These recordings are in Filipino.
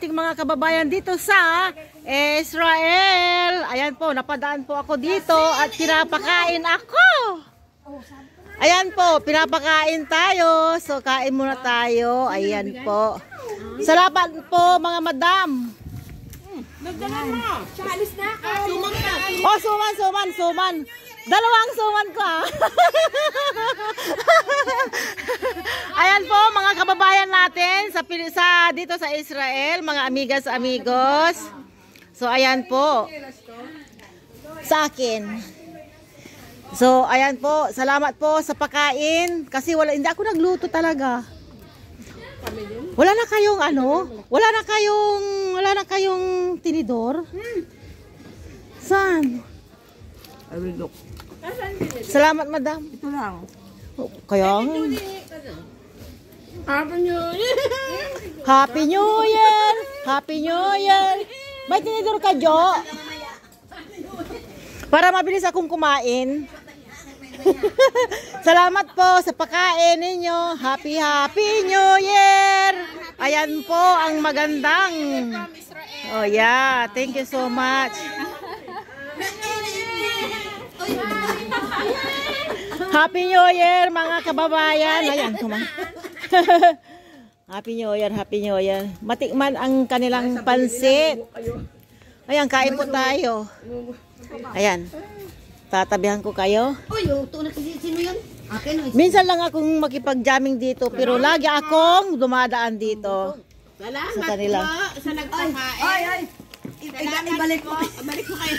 ating mga kababayan dito sa Israel. Ayan po, napadaan po ako dito at pinapakain ako. Ayan po, pinapakain tayo. So, kain muna tayo. Ayan po. Salamat po mga madam. Nagdala mo. Chalis na ako. Suman ka. Oh, suman. Dalawang suman ko ah. Ayan po mga kababayan natin sa dito sa Israel, mga amigas amigos. So ayan po. Sa akin. So ayan po, salamat po sa pagkain kasi hindi ako nagluto talaga. Wala na kayong wala na kayong tinidor? Saan? I will look. Salamat, madam. Ito lang. Kaya Happy New Year! Happy New Year! Happy New Year! May tinidor ka, Jo? Para mabilis akong kumain. Salamat po sa pagkain ninyo. Happy New Year! Ayan po ang magandang. Oh yeah, thank you so much. Happy New Year mga kababayan. Ayan, Happy New Year. Matikman ang kanilang pansit. Ayan, kain po tayo. Ayan. Tatabihan ko kayo. Sino yan? Minsan lang akong makipag-jamming dito, pero lagi akong dumadaan dito. Salamat sa kanila. po sa nagpakain. Ibalik ko kayo.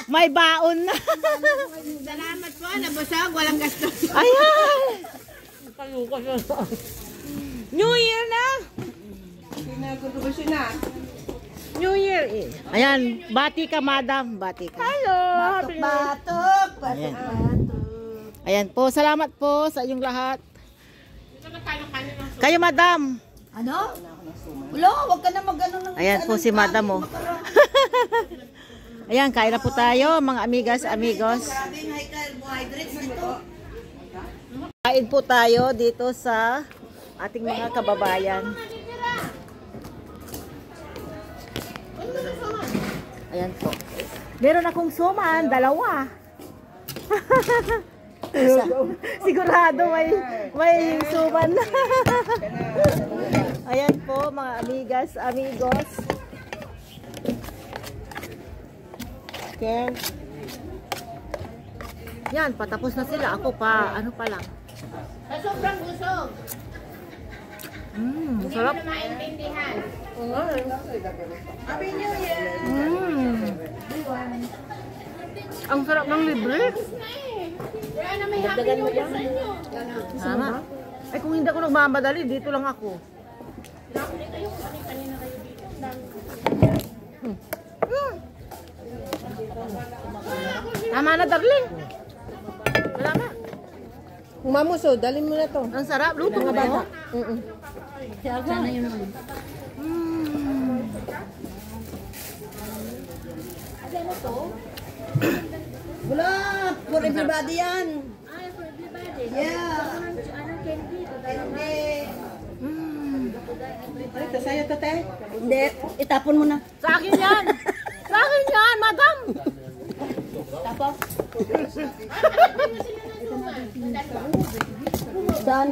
May baon na. Salamat po, nabusog, walang gastos. Ayan. New Year na. New Year. Ayan, bati ka madam, bati ka. Hello. Batok. Ayan po, salamat po sa inyong lahat. Kayo madam. Ano? Wala, wag ka na mag-ano ng... Ayan po si madam oh. Ayan, kain na po tayo mga amigas, amigos. Kain po tayo dito sa ating mga kababayan. Ayan po. Meron akong suman, dalawa. Sigurado may suman. Ayan po mga amigas, amigos. Okay. Yan, patapos na sila. Ako pa, ano pa lang. Sa sobrang busog. Sarap. Maintindihan. Happy New Year. Ang sarap ng libre. Wala na may Happy New Year sa inyo. Sana. Ay kung hindi ako nagmamadali, dito lang ako. Tama na, darling. Wala na. Mamuso, dalhin mo na to. Ang sarap. Luto nga ba? Sana yun. Wala, for everybody yan. Ay, for everybody. Yeah. Anong candy? Hindi. Ito sa'yo to, te? Hindi, itapon mo na. Sa akin yan. Sa akin yan, madam. Tapos? Saan?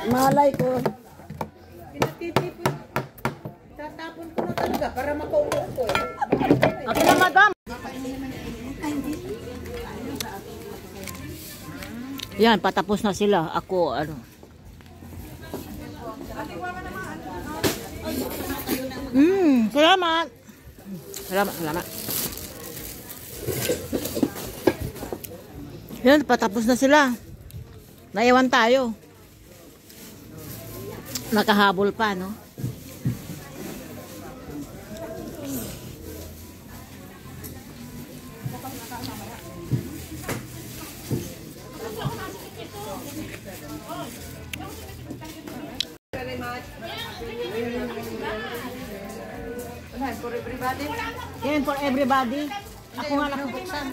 Malay ko. Pinatitipon. Tatapon ko na talaga para makaupo ko eh. Okay na, madam. Yan, patapos na sila. Ako, ano. Salamat. Salamat. Yan, patapos na sila. Naiwan tayo. Nakahabol pa, no? For everybody. Yan, for everybody. Ako nga nakabuksan.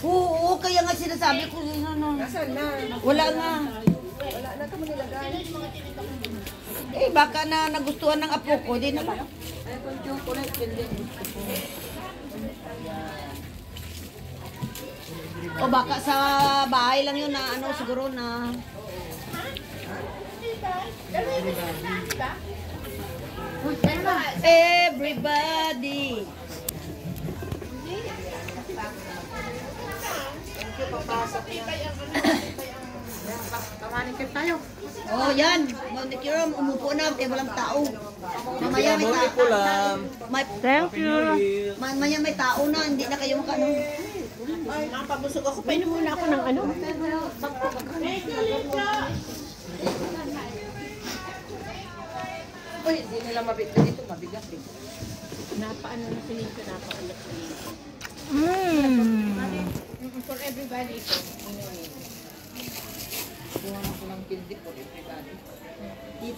Oo, kaya nga sinasabi ko, ano, Nasaan na? wala nga. Wala na kami nilagay. Eh, baka na nagustuhan ng apo ko, di naman. Ay, kung chocolate, yun din. O baka sa bahay lang yun na ano, siguro na... Everybody! Kamanikip tayo. Oh, yan. Manicure, umupo na, kaya walang tao. Mamaya may tao. Thank you. Mamaya may tao na, hindi na kayo makano. Ay, nakapabusog ako. Painom muna ako ng ano. Uy, hindi nila mabigat dito. Mabigat eh. Napaano na sininto, napaano na sininto. For everybody ito. Kuha ko ng candy for everybody.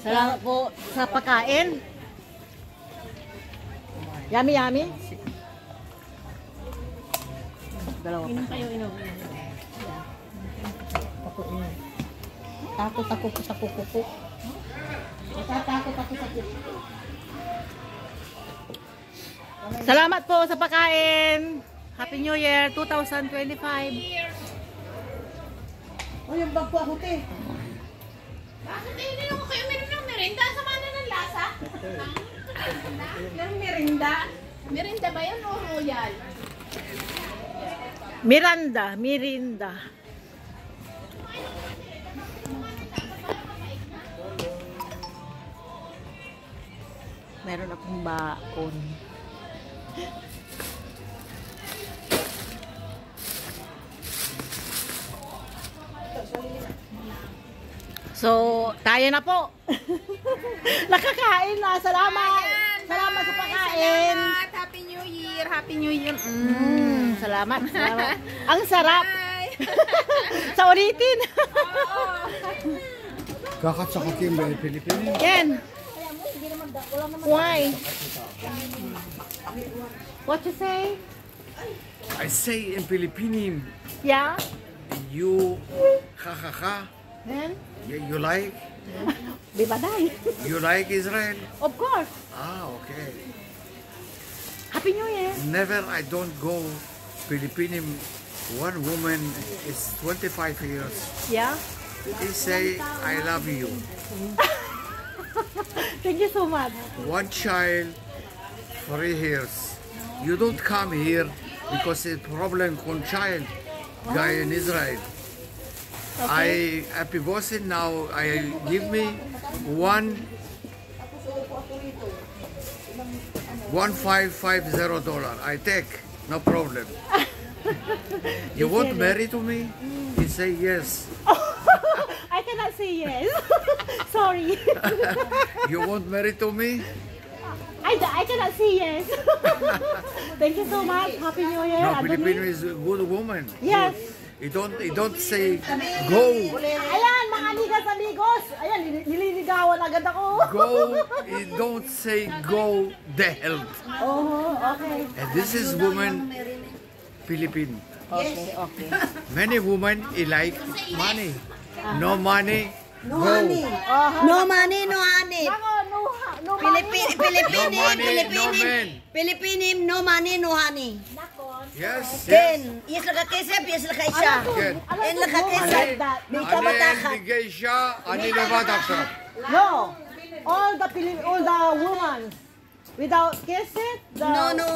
Salamat po sa pagkain. Yummy, yummy. Dalawa pa. Kayo inom. Takot ako sa kukuko. Takot ako sa kukuko. Salamat po sa pagkain. Happy New Year 2025. Oh, yung bag ko ako, te. Bakit hindi naman kayo meron ng merinda? Sama na ng lasa? Ng merinda? Merinda ba yan o royal? Miranda, Mirinda. Meron akong baon. So, tayo na po. Nakakain na. Salamat. Salamat sa pagkain. Happy New Year! Happy New Year! Salamat. Salamat. Ang sarap. Sa ulitin. Kakak sa kukim ba Pilipinas? Ken. Why? What you say? I say in Philippines, Yeah? you ha. Then? You like? Di ba dahil? You like Israel? Of course. Ah, okay. Happy New Year. Never I don't go Philippines. One woman is 25 years. Yeah? He say, I love you. Thank you so much. One child, 3 years. You don't come here because it's problem con child guy in Israel. I happy bossing now. I give me $1,550. I take no problem. You want marry to me? He say yes. I cannot say yes. Sorry. You want marry to me? I cannot say yes. Thank you so much. Happy New Year. No, Adoni. Filipino is a good woman. Yes. You don't say go. Ayan, mga amigas, amigos. Ayan, nililigawan agad ako. Go. You don't say go the hell. Oh, okay. And this is woman Philippine. Okay, okay. Many women like money. No money, go. No money, no honey. Ako, no Philippine, No money, no men. Philippine, no money, no honey. Yes, yes. Ken, yes lang kakisip, yes lang kaisa. Ken. Yan lang kakisip. like that. Di ka matakat. Ani bigay siya, ani nabatak siya. No. All the women without kiss it. No, no.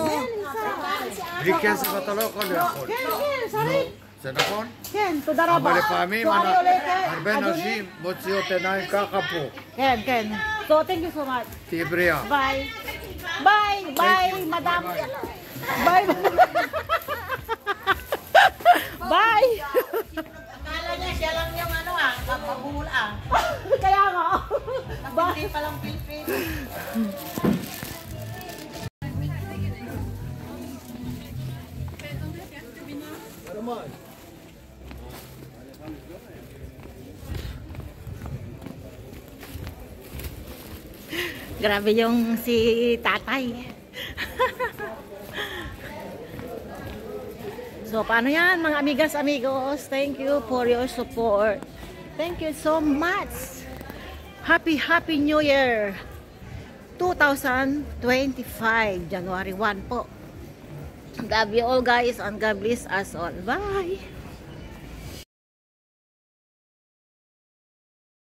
Bigyan sa kataloko niya ako. Ken, sorry. Sa nakon? Ken, to the raba. Abali pa mi, So, mana. ano ulit, eh? Arben Adoni? Hashim, Motsio Tenay Kakapo. Ken. So, thank you so much. Tibria. Bye. Bye, madam. Bye. Bye. Akala niya siya lang yung kapabula. Kaya nga. Bye. Hindi palang Pilipino. Grabe yung si tatay. So, paano yan mga amigas, amigos? Thank you for your support. Thank you so much. Happy New Year 2025, January 1 po. Love you all guys and God bless us all. Bye!